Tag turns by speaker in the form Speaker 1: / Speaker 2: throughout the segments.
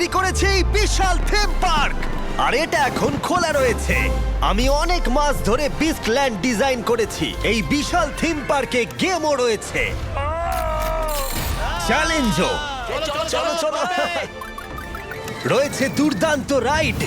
Speaker 1: তৈরি করেছি এই বিশাল থিম পার্ক, আর এটা এখন খোলা রয়েছে। আমি অনেক মাস ধরে বিস্ট ল্যান্ড ডিজাইন করেছি। এই বিশাল থিম পার্কে গেমও রয়েছে, চ্যালেঞ্জও চলো চলো রয়েছে, দুর্দান্ত রাইড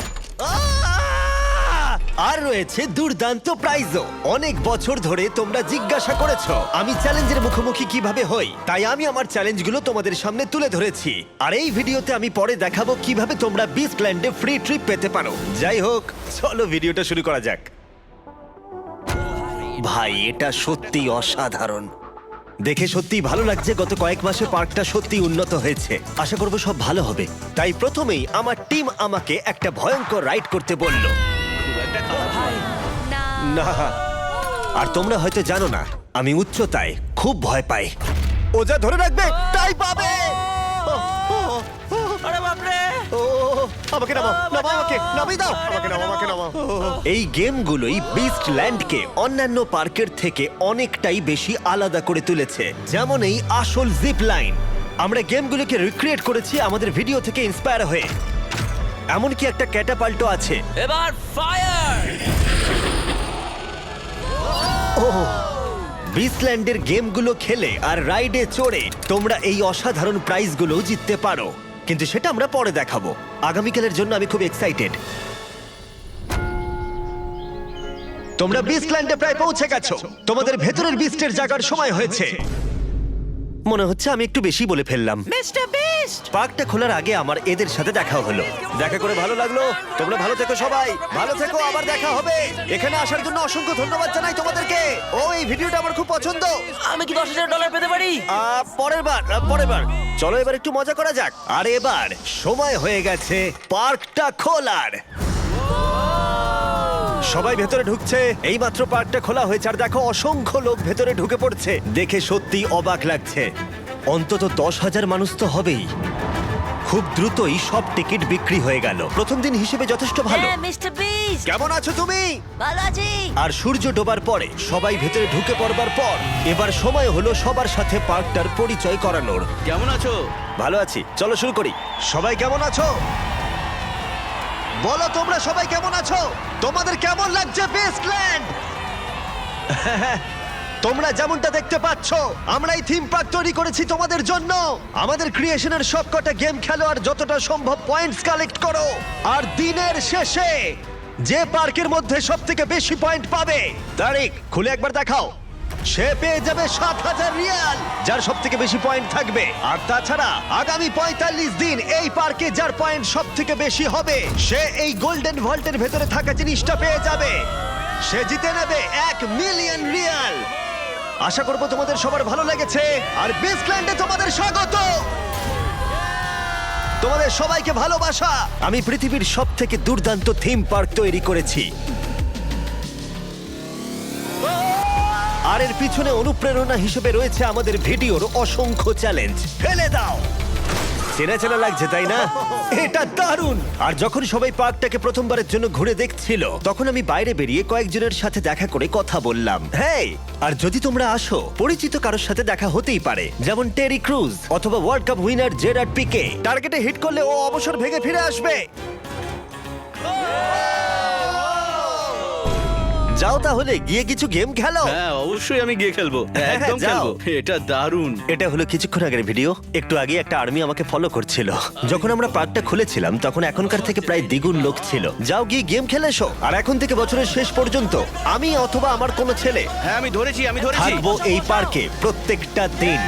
Speaker 1: আর রয়েছে দুর্দান্ত প্রাইজও। অনেক বছর ধরে তোমরা জিজ্ঞাসা করেছো আমি চ্যালেঞ্জের মুখোমুখি কিভাবে হই, তাই আমি আমার চ্যালেঞ্জগুলো তোমাদের সামনে তুলে ধরেছি। আর এই ভিডিওতে আমি পরে দেখাবো কিভাবে তোমরা বিস্টল্যান্ডে ফ্রি ট্রিপ পেতে পারো। যাই হোক, চলো ভিডিওটা শুরু করা যাক। ভাই, এটা সত্যি অসাধারণ। দেখে সত্যি ভালো লাগছে। গত কয়েক মাসে পার্কটা সত্যি উন্নত হয়েছে। আশা করবো সব ভালো হবে। তাই প্রথমেই আমার টিম আমাকে একটা ভয়ঙ্কর রাইড করতে বলল। না, আর তোমরা হয়তো জানো না, আমি উচ্চতায় খুব ভয় পাই। ও যা ধরে রাখবে তাই পাবে।
Speaker 2: আরে বাপরে!
Speaker 1: আমাকে নামাও, নামাও আমাকে, নামিয়ে দাও, আমাকে নামাও, আমাকে নামাও। এই গেমগুলোই বিস্টল্যান্ডকে অন্যান্য পার্কের থেকে অনেকটাই বেশি আলাদা করে তুলেছে। যেমন এই আসল জিপ লাইন, আমরা গেমগুলোকে রিক্রিয়েট করেছি আমাদের ভিডিও থেকে ইন্সপায়ার হয়ে। এমনকি একটা ক্যাটাপাল্টও আছে।
Speaker 2: এবার ফায়ার!
Speaker 1: বিস্টল্যান্ডের গেমগুলো খেলে আর রাইডে চড়ে তোমরা এই অসাধারণ প্রাইজগুলোও জিততে পারো, কিন্তু সেটা আমরা পরে দেখাবো। আগামীকালের জন্য আমি খুব এক্সাইটেড। তোমরা বিস্টল্যান্ডে প্রায় পৌঁছে গেছো। তোমাদের ভেতরের বিস্টের জায়গার সময় হয়েছে। মনে হচ্ছে আমি একটু বেশি বলে ফেললাম।
Speaker 2: Mister beast!
Speaker 1: পার্কটা খোলার আগে আমার এদের সাথে দেখা হলো। দেখা করে ভালো লাগলো। তোমরা ভালো থেকো, সবাই ভালো থেকো, আবার দেখা হবে। এখানে আসার জন্য অসংখ্য ধন্যবাদ জানাই তোমাদেরকে। এই ভিডিওটা আমার খুব পছন্দ।
Speaker 2: আমি কি $10,000 পেতে পারি?
Speaker 1: পরের বার চলো এবার একটু মজা করা যাক। আর এবার সময় হয়ে গেছে পার্কটা খোলার। সবাই ভেতরে ঢুকছে। এইমাত্র পার্কটা খোলা হয়েছে, আর দেখো অসংখ্য লোক ভেতরে ঢুকে পড়ছে। দেখে সত্যি অবাক লাগছে। অন্তত 10,000 মানুষ তো হবেই। খুব দ্রুতই সব টিকিট বিক্রি হয়ে গেল। প্রথম দিন হিসেবে যথেষ্ট ভালো।
Speaker 2: হ্যাঁ, মিস্টার বিস্ট!
Speaker 1: কেমন আছো তুমি?
Speaker 2: ভালো আছি।
Speaker 1: আর সূর্য ডোবার পরে সবাই ভেতরে ঢুকে পড়বার পর এবার সময় হলো সবার সাথে পার্কটার পরিচয় করানোর।
Speaker 3: কেমন আছো?
Speaker 1: ভালো আছি, চলো শুরু করি। সবাই কেমন আছো? বলো তোমরা সবাই কেমন আছো? তোমাদের কেমন লাগছে বিস্টল্যান্ড? তোমরা যেমনটা দেখতে পাচ্ছ, আমরা এই থিম পার্ক তৈরি করেছি তোমাদের জন্য। আমাদের ক্রিয়েশনের সবকটা গেম খেলো আর যতটা সম্ভব পয়েন্টস কালেক্ট করো। আর দিনের শেষে যে পার্কের মধ্যে সবথেকে বেশি পয়েন্ট পাবে, তারিখ খুলে একবার দেখাও, সে পেয়ে যাবে 7,000 রিয়াল, যার সব থেকে বেশি পয়েন্ট থাকবে। আর তাছাড়া আগামী 45 দিন এই পার্কে যার পয়েন্ট সব থেকে বেশি হবে, সে এই গোল্ডেন ভল্টের ভেতরে থাকা জিনিসটা পেয়ে যাবে। সে জিতে নেবে 1 মিলিয়ন রিয়াল। আশা করবো তোমাদের সবার ভালো লেগেছে। আর বিস্টল্যান্ডে তোমাদের স্বাগত। তোমাদের সবাইকে ভালোবাসা। আমি পৃথিবীর সব থেকে দুর্দান্ত থিম পার্ক তৈরি করেছি, আর এর পিছনে অনুপ্রেরণা হিসেবে রয়েছে আমাদের ভিডিওর অসংখ্য চ্যালেঞ্জ। ফেলে দাও। চেনা চেনা লাগছে তাই না? এটা দারুণ। আর যখন সবাই পার্কটাকে প্রথমবারের জন্য ঘুরে দেখছিল, তখন আমি বাইরে বেরিয়ে কয়েকজনের সাথে দেখা করে কথা বললাম। হেই, আর যদি তোমরা আসো, পরিচিত কারোর সাথে দেখা হতেই পারে, যেমন টেরি ক্রুজ অথবা world cup winner Gerard Pique. টার্গেটে হিট করলে ও অবসর ভেঙে ফিরে আসবে। যাও তাহলে গিয়ে কিছু গেম খেলো।
Speaker 3: হ্যাঁ, অবশ্যই আমি গিয়ে খেলবো। একদম
Speaker 1: যাও।
Speaker 3: খেলবো। এটা দারুণ।
Speaker 1: এটা হলো কিছুক্ষণ আগের ভিডিও। একটু আগে একটা আর্মি আমাকে ফলো করছিল। যখন আমরা পার্কটা খুলেছিলাম তখন এখনকার থেকে প্রায় দ্বিগুণ লোক ছিল। যাও গিয়ে গেম খেলে এসো। আর এখন থেকে বছরের শেষ পর্যন্ত আমি অথবা আমার কোনো ছেলে
Speaker 3: হ্যাঁ, আমি ধরেছি।
Speaker 1: থাকবো এই পার্কে প্রত্যেকটা দিন।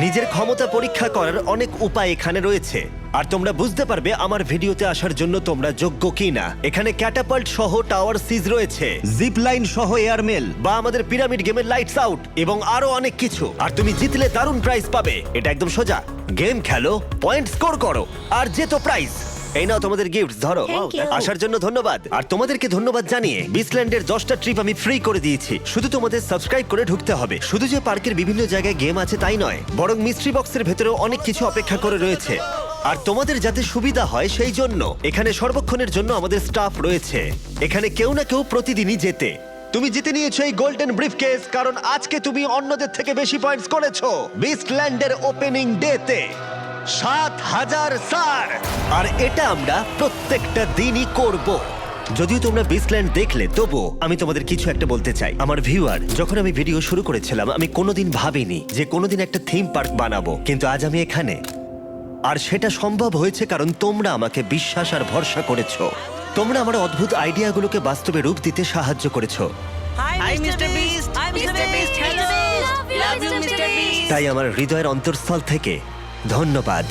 Speaker 1: নিজের ক্ষমতা পরীক্ষা করার অনেক উপায় এখানে রয়েছে, আর তোমরা বুঝতে পারবে আমার ভিডিওতে আসার জন্য তোমরা যোগ্য কিনা। এখানে ক্যাটাপাল্ট সহ টাওয়ার সিজ রয়েছে, জিপ লাইন সহ এয়ারমেল, বা আমাদের পিরামিড গেমের লাইটস আউট, এবং আরো অনেক কিছু। আর তুমি জিতলে দারুণ প্রাইজ পাবে। এটা একদম সোজা। গেম খেলো, পয়েন্ট স্কোর করো, আর যেত প্রাইজ। এই নাও তোমাদের গিফট, ধরো।
Speaker 2: Thank you.
Speaker 1: আসার জন্য ধন্যবাদ। আর তোমাদেরকে ধন্যবাদ জানিয়ে বিস্টল্যান্ডের 10টা ট্রিপ আমি ফ্রি করে দিয়েছি। শুধু তোমাদের সাবস্ক্রাইব করে ঢুকতে হবে। শুধু যে পার্কের বিভিন্ন জায়গায় গেম আছে তাই নয়, বরং মিস্ট্রি বক্সের ভেতরেও অনেক কিছু অপেক্ষা করে রয়েছে। আর তোমাদের যাতে সুবিধা হয় সেই জন্য এখানে সর্বক্ষণের জন্য আমাদের স্টাফ রয়েছে। এখানে কেউ না কেউ প্রতিদিনই জেতে। তুমি জিতে নিয়েছো এই গোল্ডেন ব্রিফকেস, কারণ আজকে তুমি অন্যদের থেকে বেশি পয়েন্টস করেছো বিস্টল্যান্ডের ওপেনিং ডেতে। 7,000 স্যার। আর এটা আমরা প্রত্যেকটা দিনই করব। যদিও তোমরা বিচল্যান্ড দেখলে, তবু আমি তোমাদের কিছু একটা বলতে চাই। আমার ভিউয়ার, যখন আমি ভিডিও শুরু করেছিলাম, আমি কোনোদিন ভাবিনি যে কোনোদিন একটা থিম পার্ক বানাবো, কিন্তু আজ আমি এখানে। আর সেটা সম্ভব হয়েছে কারণ তোমরা আমাকে বিশ্বাস আর ভরসা করেছো। তোমরা আমার অদ্ভুত আইডিয়াগুলোকে বাস্তবে রূপ দিতে সাহায্য করেছো।
Speaker 2: Hi mister Beast. Hi mister Beast. Hello. Love you mister Beast.
Speaker 1: তাই আমার হৃদয়ের অন্তঃস্থল থেকে ধন্যবাদ।